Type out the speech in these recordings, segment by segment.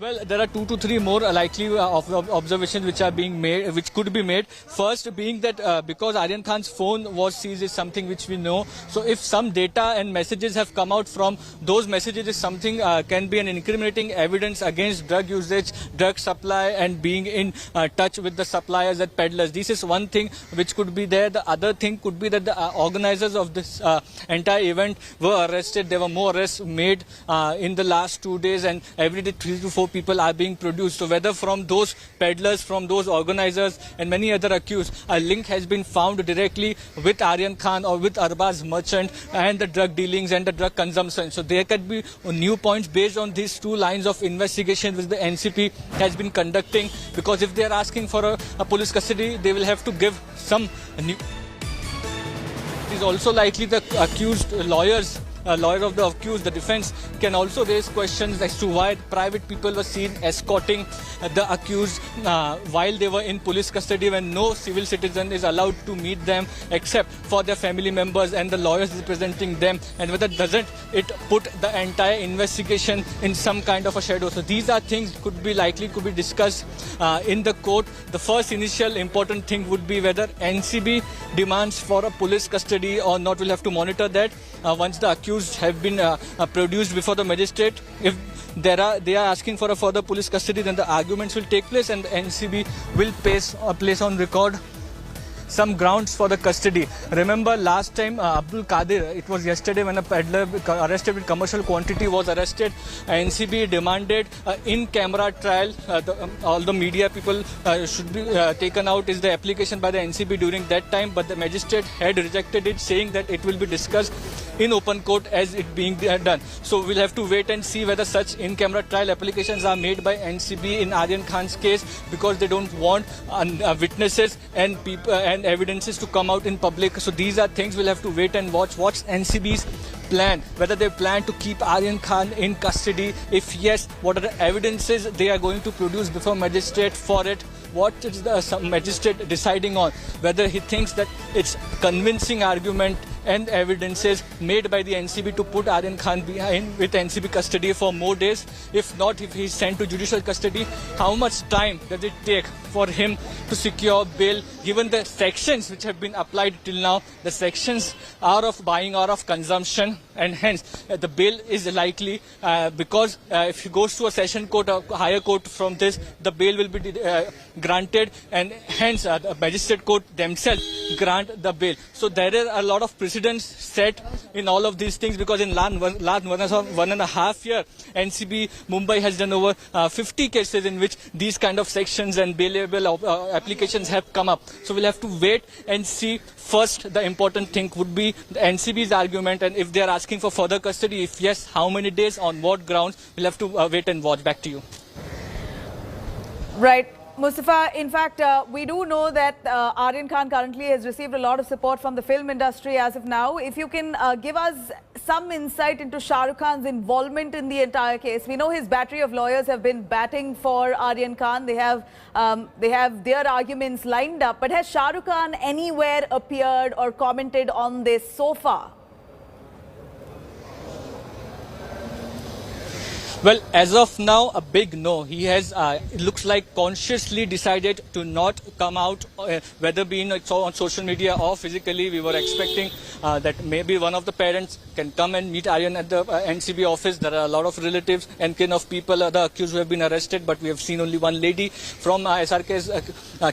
Well, there are 2 to 3 more likely observations which are being made, which could be made. First being that because Aryan Khan's phone was seized is something which we know. So if some data and messages have come out from those messages, is something can be an incriminating evidence against drug usage, drug supply, and being in touch with the suppliers and peddlers. This is one thing which could be there. The other thing could be that the organizers of this entire event were arrested. There were more arrests made in the last 2 days, and every day 3 to 4 people are being produced. So whether from those peddlers, from those organizers and many other accused, a link has been found directly with Aryan Khan or with Arbaz merchant and the drug dealings and the drug consumption. So there could be new points based on these 2 lines of investigation which the NCP has been conducting, because if they are asking for a police custody, they will have to give some new. It is also likely the accused lawyers of the accused, the defense, can also raise questions as to why private people were seen escorting the accused while they were in police custody, when no civil citizen is allowed to meet them except for their family members and the lawyers representing them, and whether doesn't it put the entire investigation in some kind of a shadow. So these are things could be discussed in the court. The first initial important thing would be whether NCB demands for a police custody or not. We'll have to monitor that once the accused have been produced before the magistrate. If they are asking for a further police custody, then the arguments will take place and the NCB will place on record some grounds for the custody. Remember last time Abdul Qadir, it was yesterday when a peddler arrested with commercial quantity was arrested. NCB demanded in-camera trial. All the media people should be taken out is the application by the NCB during that time, but the magistrate had rejected it, saying that it will be discussed in open court as it being done. So we'll have to wait and see whether such in-camera trial applications are made by NCB in Aryan Khan's case, because they don't want witnesses and people and evidences to come out in public. So these are things we'll have to wait and watch. What's NCB's plan? Whether they plan to keep Aryan Khan in custody? If yes, what are the evidences they are going to produce before magistrate for it? What is the magistrate deciding on? Whether he thinks that it's convincing argument and evidences made by the NCB to put Aryan Khan behind with NCB custody for more days. If not, if he's sent to judicial custody, how much time does it take for him to secure bail, given the sections which have been applied till now? The sections are of buying or of consumption, and hence the bail is likely because if he goes to a session court or higher court from this, the bail will be granted, and hence the magistrate court themselves grant the bail. So there are a lot of precedents set in all of these things, because in last 1.5 years, NCB Mumbai has done over 50 cases in which these kind of sections and bailable applications have come up. So we'll have to wait and see. First, the important thing would be the NCB's argument, and if they are asking for further custody, if yes, how many days, on what grounds, we'll have to wait and watch. Back to you. Right. Mustafa, in fact, we do know that Aryan Khan currently has received a lot of support from the film industry as of now. If you can give us some insight into Shah Rukh Khan's involvement in the entire case. We know his battery of lawyers have been batting for Aryan Khan. They have their arguments lined up. But has Shah Rukh Khan anywhere appeared or commented on this so far? Well, as of now, a big no. He has, it looks like, consciously decided to not come out, whether being on social media or physically. We were expecting that maybe one of the parents can come and meet Aryan at the NCB office. There are a lot of relatives and kin of people, the accused, who have been arrested, but we have seen only one lady from SRK's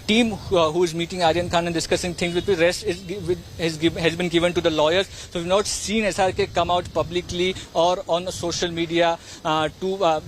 team who is meeting Aryan Khan and discussing things with the rest has been given to the lawyers. So we've not seen SRK come out publicly or on social media to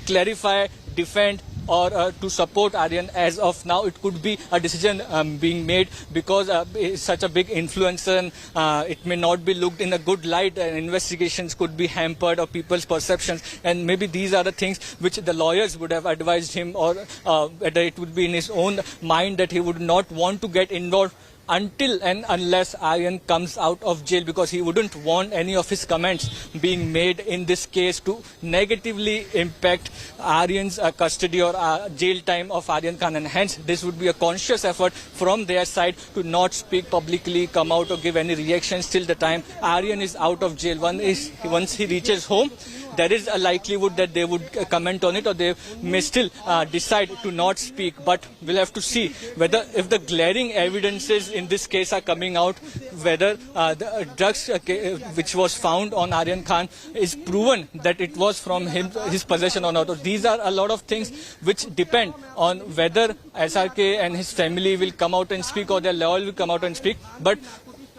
clarify, defend, or to support Aryan. As of now, it could be a decision being made because it's such a big influencer, and it may not be looked in a good light, and investigations could be hampered, or people's perceptions, and maybe these are the things which the lawyers would have advised him, or whether it would be in his own mind that he would not want to get involved until and unless Aryan comes out of jail, because he wouldn't want any of his comments being made in this case to negatively impact Aryan's custody or jail time of Aryan Khan, and hence this would be a conscious effort from their side to not speak publicly, come out or give any reactions till the time Aryan is out of jail. Once he reaches home, there is a likelihood that they would comment on it, or they may still decide to not speak. But we'll have to see whether, if the glaring evidences in this case are coming out, whether the drugs which was found on Aryan Khan is proven that it was from his possession or not. These are a lot of things which depend on whether SRK and his family will come out and speak, or their lawyer will come out and speak. But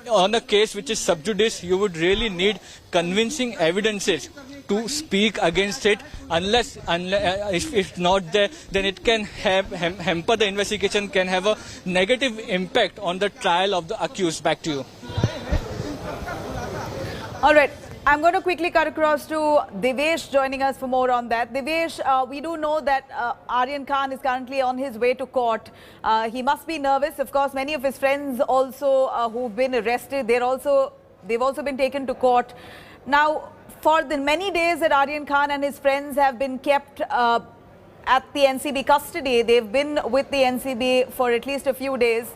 on a case which is sub judice, you would really need convincing evidences to speak against it. Unless if not there, then it can hamper the investigation, can have a negative impact on the trial of the accused. Back to you. All right. I'm going to quickly cut across to Devesh joining us for more on that. Devesh, we do know that Aryan Khan is currently on his way to court. He must be nervous. Of course, many of his friends also who've been arrested, they've also been taken to court. Now, for the many days that Aryan Khan and his friends have been kept at the NCB custody, they've been with the NCB for at least a few days.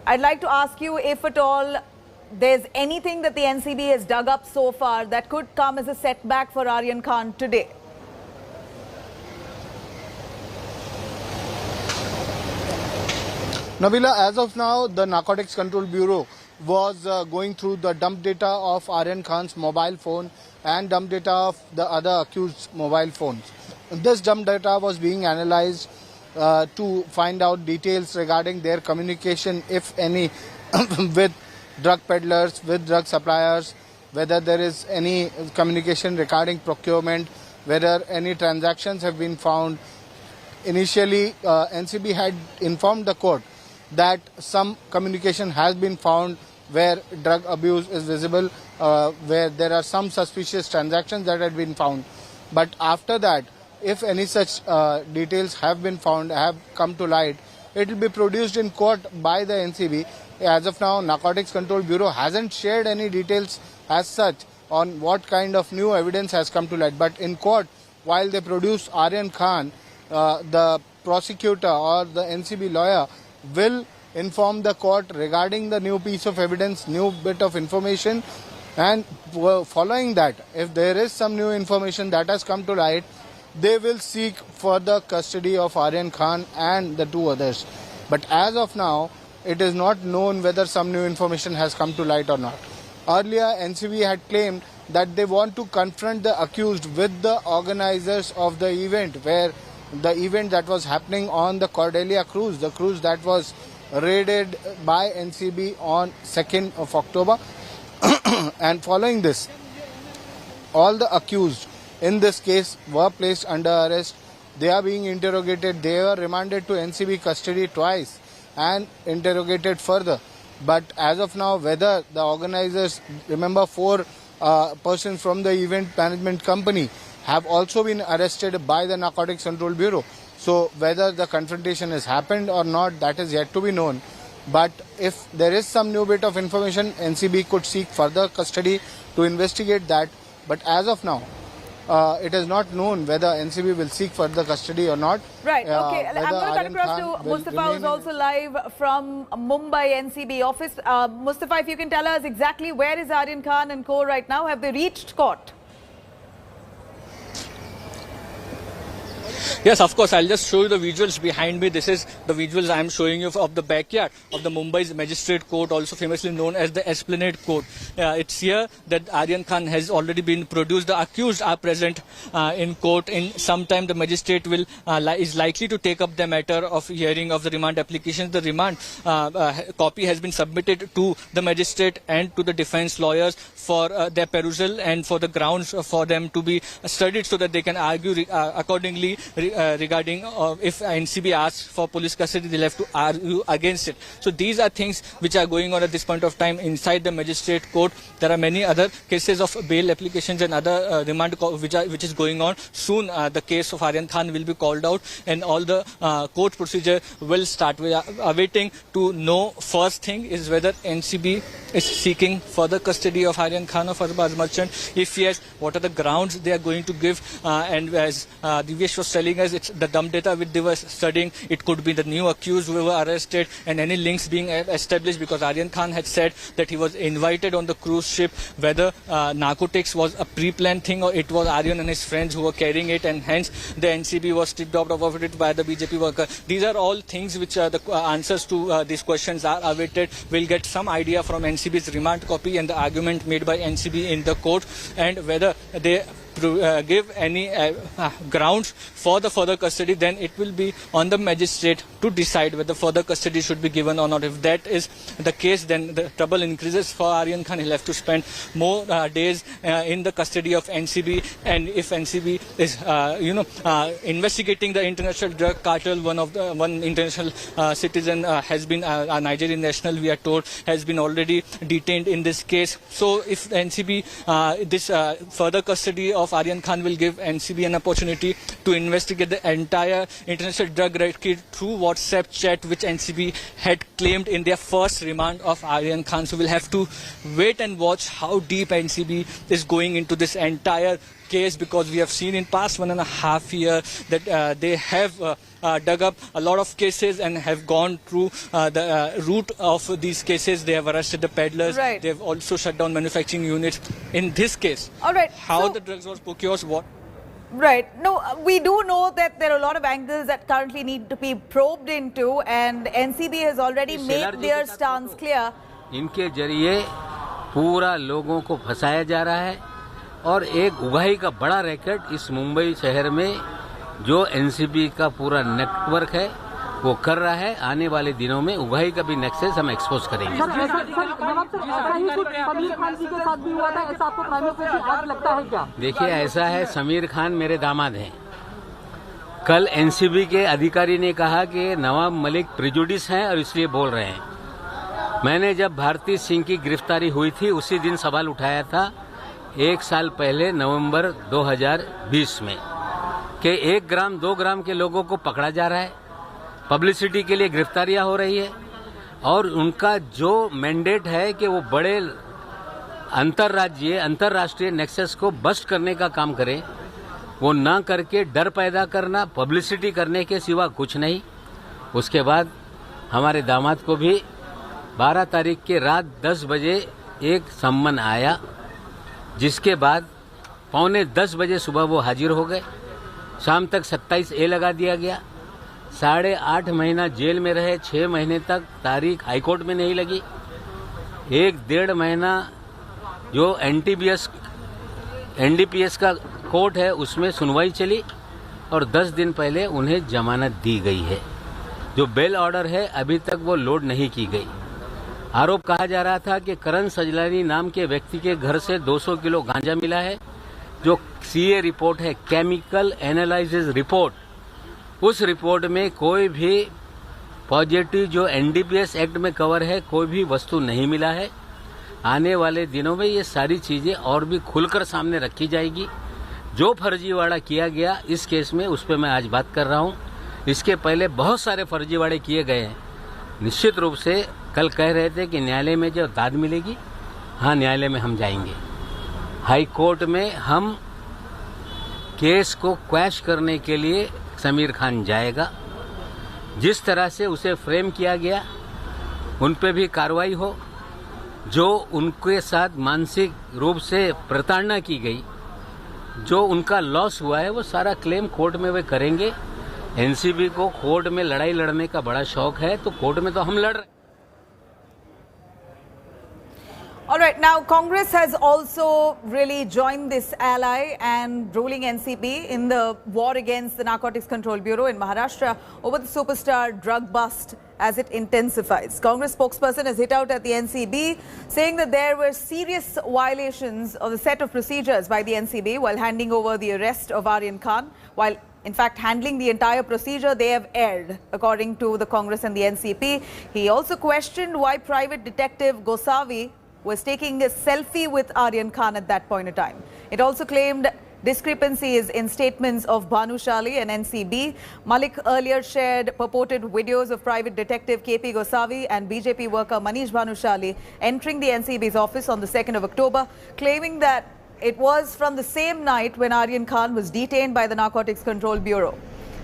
I'd like to ask you if at all there's anything that the NCB has dug up so far that could come as a setback for Aryan Khan today. Nabila, as of now, the Narcotics Control Bureau was going through the dump data of Aryan Khan's mobile phone and dump data of the other accused mobile phones. This dump data was being analyzed to find out details regarding their communication, if any, with drug peddlers, with drug suppliers, whether there is any communication regarding procurement, whether any transactions have been found. Initially, NCB had informed the court that some communication has been found where drug abuse is visible, where there are some suspicious transactions that had been found. But after that, if any such details have been found, have come to light, it will be produced in court by the NCB. As of now, Narcotics Control Bureau hasn't shared any details as such on what kind of new evidence has come to light. But in court, while they produce Aryan Khan, the prosecutor or the NCB lawyer will inform the court regarding the new piece of evidence, new bit of information, and following that, if there is some new information that has come to light, they will seek further custody of Aryan Khan and the two others. But as of now, it is not known whether some new information has come to light or not. Earlier, NCB had claimed that they want to confront the accused with the organizers of the event, where the event that was happening on the Cordelia cruise, the cruise that was raided by NCB on 2nd of October. And following this, all the accused in this case were placed under arrest. They are being interrogated. They were remanded to NCB custody twice and interrogated further. But as of now, whether the organizers, remember 4 persons from the event management company have also been arrested by the Narcotics Control Bureau. So whether the confrontation has happened or not, that is yet to be known. But if there is some new bit of information, NCB could seek further custody to investigate that. But as of now, it is not known whether NCB will seek further custody or not. Right, okay. I'm going to cut across to Mustafa, who's also live from Mumbai NCB office. Mustafa, if you can tell us exactly where is Aryan Khan and co right now? Have they reached court? Yes, of course. I'll just show you the visuals behind me. This is the visuals I'm showing you of the backyard of the Mumbai's Magistrate Court, also famously known as the Esplanade Court. It's here that Aryan Khan has already been produced. The accused are present in court. In some time, the magistrate is likely to take up the matter of hearing of the remand applications. The remand copy has been submitted to the magistrate and to the defense lawyers for their perusal and for the grounds for them to be studied so that they can argue accordingly regarding if NCB asks for police custody, they'll have to argue against it. So these are things which are going on at this point of time inside the magistrate court. There are many other cases of bail applications and other remand which is going on. Soon the case of Aryan Khan will be called out and all the court procedure will start. We are awaiting to know, first thing is whether NCB is seeking further custody of Aryan Khan or Farbaz Merchant. If yes, what are the grounds they are going to give? And as Divyesh was telling telling us it's the dump data which they were studying. It could be the new accused who were arrested and any links being established, because Aryan Khan had said that he was invited on the cruise ship. Whether narcotics was a pre-planned thing or it was Aryan and his friends who were carrying it, and hence the NCB was stripped out of it by the BJP worker. These are all things which the answers to these questions are awaited. We'll get some idea from NCB's remand copy and the argument made by NCB in the court, and whether they give any grounds for the further custody, then it will be on the magistrate to decide whether further custody should be given or not. If that is the case, then the trouble increases for Aryan Khan. He'll have to spend more days in the custody of NCB, and if NCB is investigating the international drug cartel, one international citizen has been a Nigerian national, we are told, has been already detained in this case. So if NCB this further custody of Aryan Khan will give NCB an opportunity to investigate the entire international drug racket through WhatsApp chat, which NCB had claimed in their first remand of Aryan Khan. So we'll have to wait and watch how deep NCB is going into this entire case, because we have seen in past 1.5 years that they have dug up a lot of cases and have gone through the route of these cases. They have arrested the peddlers. Right. They have also shut down manufacturing units. In this case, all right, how the drugs was procured, what? Right. No, we do know that there are a lot of angles that currently need to be probed into, and NCB has already made their stance clear. इनके जरिए पूरा लोगों को फंसाया जा रहा है और एक उगाही का बड़ा रैकेट इस मुंबई शहर में जो एनसीबी का पूरा नेटवर्क है वो कर रहा है। आने वाले दिनों में उगाही का भी नेक्सस हम एक्सपोज करेंगे। देखिए, ऐसा है, समीर खान मेरे दामाद हैं। कल एनसीबी के अधिकारी ने कहा कि नवाब मलिक प्रिजुडिस हैं और इसलिए बोल रहे हैं। मैंने जब भारती सिंह की गिरफ्तारी हुई थी उसी दिन सवाल उठाया था 1 साल पहले नवंबर 2020 में कि 1 ग्राम 2 ग्राम के लोगों को पकड़ा जा रहा है, पब्लिसिटी के लिए गिरफ्तारियां हो रही है और उनका जो मैंडेट है कि वो बड़े अंतर्राष्ट्रीय नेक्सस को बस्ट करने का काम करें, वो ना करके डर पैदा करना, पब्लिसिटी करने के सिवा कुछ नहीं। उसके बाद हमारे दामाद को भी 12 तारीख के रात 10 बजे एक सम्मन आया, जिसके बाद 9:45 बजे सुबह वो हाजिर हो गए। शाम तक 27A लगा दिया गया। 8.5 महीना जेल में रहे। 6 महीने तक तारीख हाईकोर्ट में नहीं लगी। 1-1.5 महीना जो एनडीपीएस का कोर्ट है उसमें सुनवाई चली और 10 दिन पहले उन्हें जमानत दी गई है। जो बेल ऑर्डर है अभी तक वो लोड नहीं की गई। आरोप कहा जा रहा था कि करण सजलानी नाम के व्यक्ति के घर से 200 किलो गांजा मिला है। जो सीए रिपोर्ट है, केमिकल एनालिसिस रिपोर्ट, उस रिपोर्ट में कोई भी पॉजिटिव जो एनडीपीएस एक्ट में कवर है कोई भी वस्तु नहीं मिला है। आने वाले दिनों में ये सारी चीजें और भी खुलकर सामने रखी जाएगी। जो फर्जीवाड़ा किया गया इस केस में उस पर मैं आज बात कर रहा हूँ। इसके पहले बहुत सारे फर्जीवाड़े किए गए हैं। निश्चित रूप से कल कह रहे थे कि न्यायालय में जो दाद मिलेगी, हाँ न्यायालय में हम जाएंगे। हाई कोर्ट में हम केस को क्वैश करने के लिए समीर खान जाएगा। जिस तरह से उसे फ्रेम किया गया उन पे भी कार्रवाई हो। जो उनके साथ मानसिक रूप से प्रताड़ना की गई, जो उनका लॉस हुआ है, वो सारा क्लेम कोर्ट में वे करेंगे। एनसीबी को कोर्ट में लड़ाई लड़ने का बड़ा शौक है, तो कोर्ट में तो हम लड़ रहे। All right, now Congress has also really joined this ally and ruling NCB in the war against the Narcotics Control Bureau in Maharashtra over the superstar drug bust as it intensifies. Congress spokesperson has hit out at the NCB, saying that there were serious violations of the set of procedures by the NCB while handing over the arrest of Aryan Khan. While in fact handling the entire procedure, they have erred, according to the Congress and the NCP. He also questioned why private detective Gosavi was taking a selfie with Aryan Khan at that point in time. It also claimed discrepancies in statements of Bhanushali and NCB. Malik earlier shared purported videos of private detective KP Gosavi and BJP worker Manish Bhanushali entering the NCB's office on the 2nd of October, claiming that it was from the same night when Aryan Khan was detained by the Narcotics Control Bureau.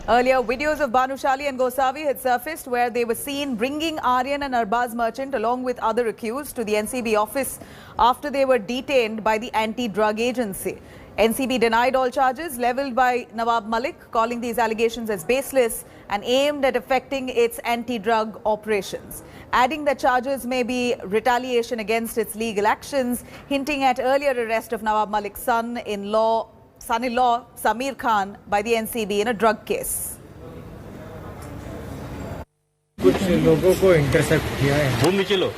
Earlier, videos of Bhanushali and Gosavi had surfaced where they were seen bringing Aryan and Arbaz Merchant along with other accused to the NCB office after they were detained by the anti-drug agency. NCB denied all charges levelled by Nawab Malik, calling these allegations as baseless and aimed at affecting its anti-drug operations, adding that charges may be retaliation against its legal actions, hinting at earlier arrest of Nawab Malik's son-in-law Samir Khan by the NCB in a drug case. कुछ लोगों को intercept किया है वो नीचे लो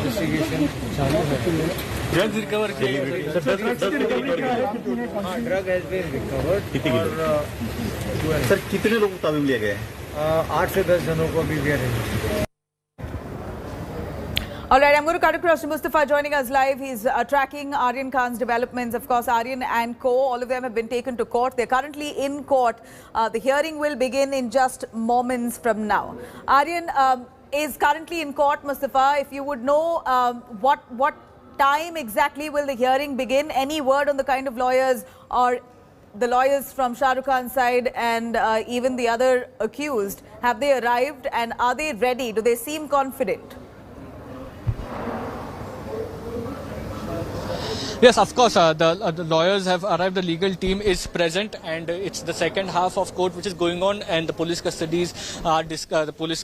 investigation चालू है drugs recover drug has been recovered sir कितने लोगों को तामीम लिया गया है 8 से 10 जनों को भी दिया है All right, I'm going to cut across to Mustafa joining us live. He's tracking Aryan Khan's developments. Of course, Aryan and co, all of them have been taken to court. They're currently in court. The hearing will begin in just moments from now. Aryan is currently in court, Mustafa. If you would know what time exactly will the hearing begin? Any word on the kind of lawyers or the lawyers from Shah Rukh Khan's side and even the other accused? Have they arrived and are they ready? Do they seem confident? Yes, of course, the lawyers have arrived, the legal team is present, and it's the second half of court which is going on, and the police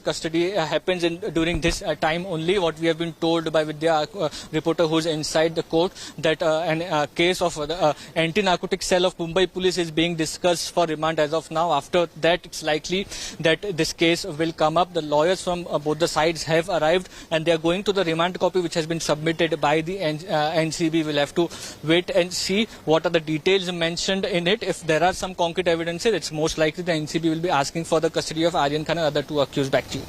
custody happens during this time only. What we have been told by Vidya, reporter who's inside the court, that a case of the anti-narcotic cell of Mumbai police is being discussed for remand as of now. After that, it's likely that this case will come up. The lawyers from both the sides have arrived, and they are going to the remand copy which has been submitted by the NCB. We'll have to wait and see what are the details mentioned in it. If there are some concrete evidences, it's most likely the NCB will be asking for the custody of Aryan Khan and other two accused. Back to you.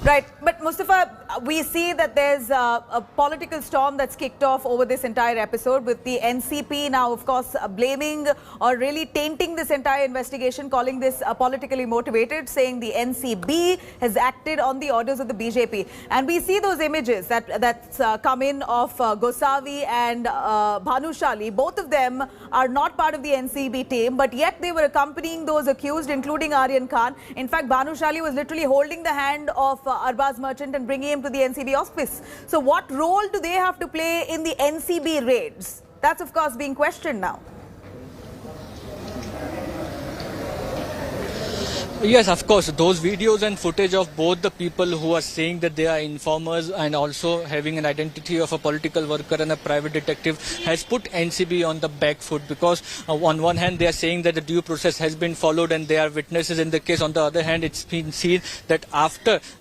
Right, but Mustafa, we see that there's a political storm that's kicked off over this entire episode with the NCP now, of course, blaming or really tainting this entire investigation, calling this politically motivated, saying the NCB has acted on the orders of the BJP. And we see those images that's come in of Gosavi and Bhanushali. Both of them are not part of the NCB team, but yet they were accompanying those accused, including Aryan Khan. In fact, Bhanushali was literally holding the hand of Arbaz Merchant and bringing him to the NCB office. So what role do they have to play in the NCB raids? That's of course being questioned now. Yes, of course. Those videos and footage of both the people who are saying that they are informers and also having an identity of a political worker and a private detective has put NCB on the back foot, because on one hand they are saying that the due process has been followed and they are witnesses in the case. On the other hand, it's been seen that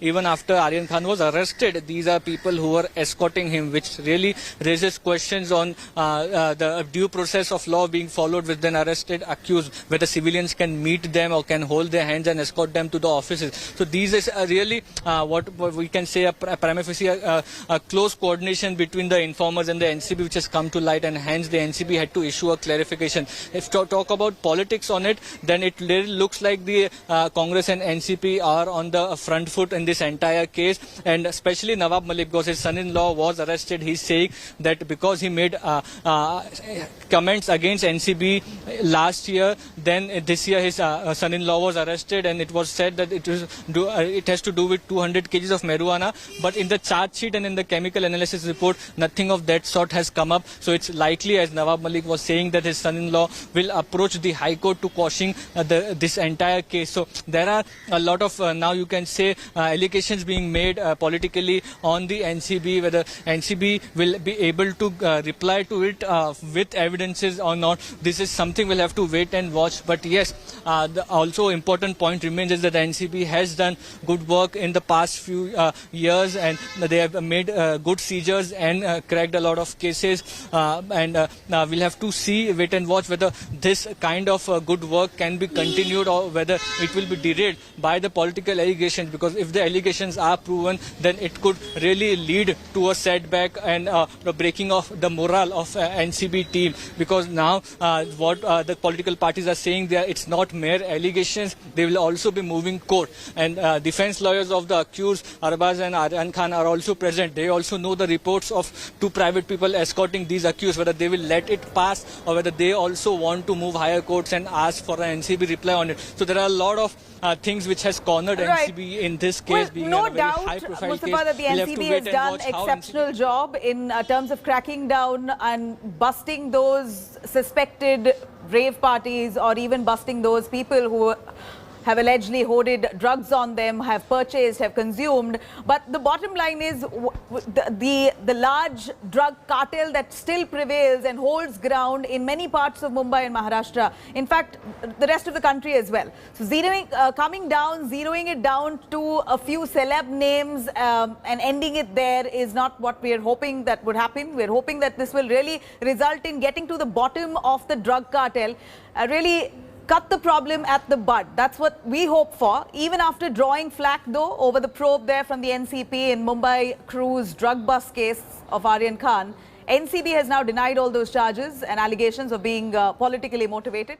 even after Aryan Khan was arrested, these are people who were escorting him, which really raises questions on the due process of law being followed with an arrested accused, whether civilians can meet them or can hold their hands and escort them to the offices. So these is really what we can say a prima facie a close coordination between the informers and the NCB which has come to light, and hence the NCB had to issue a clarification. If to talk about politics on it, then it really looks like the Congress and NCP are on the front foot in this entire case, and especially Nawab Malik, because his son-in-law was arrested. He's saying that because he made comments against NCB last year, then this year his son-in-law was arrested, and it was said that it has to do with 200 kgs of marijuana. But in the charge sheet and in the chemical analysis report, nothing of that sort has come up. So it's likely, as Nawab Malik was saying, that his son-in-law will approach the High Court to quashing this entire case. So there are a lot of now you can say allegations being made politically on the NCB, whether NCB will be able to reply to it with evidences or not. This is something we'll have to wait and watch. But yes, the also important point remains is that the NCB has done good work in the past few years, and they have made good seizures and cracked a lot of cases, and we'll have to see, wait and watch whether this kind of good work can be continued or whether it will be derailed by the political allegations, because if the allegations are proven, then it could really lead to a setback and the breaking of the morale of NCB team, because now what the political parties are saying there, it's not mere allegations. They will also be moving court. And defense lawyers of the accused, Arbaz and Aryan Khan, are also present. They also know the reports of two private people escorting these accused, whether they will let it pass or whether they also want to move higher courts and ask for an NCB reply on it. So there are a lot of things which has cornered NCB in this case, well, being no a very doubt, high-profile case. Mustafa, that the NCB has done exceptional job in terms of cracking down and busting those suspected rave parties, or even busting those people who have allegedly hoarded drugs on them, have purchased, have consumed. But the bottom line is the large drug cartel that still prevails and holds ground in many parts of Mumbai and Maharashtra. In fact, the rest of the country as well. So zeroing it down to a few celeb names and ending it there is not what we are hoping that would happen. We're hoping that this will really result in getting to the bottom of the drug cartel, really cut the problem at the bud. That's what we hope for. Even after drawing flack, though, over the probe there from the NCP in Mumbai Cruise drug bust case of Aryan Khan, NCB has now denied all those charges and allegations of being politically motivated.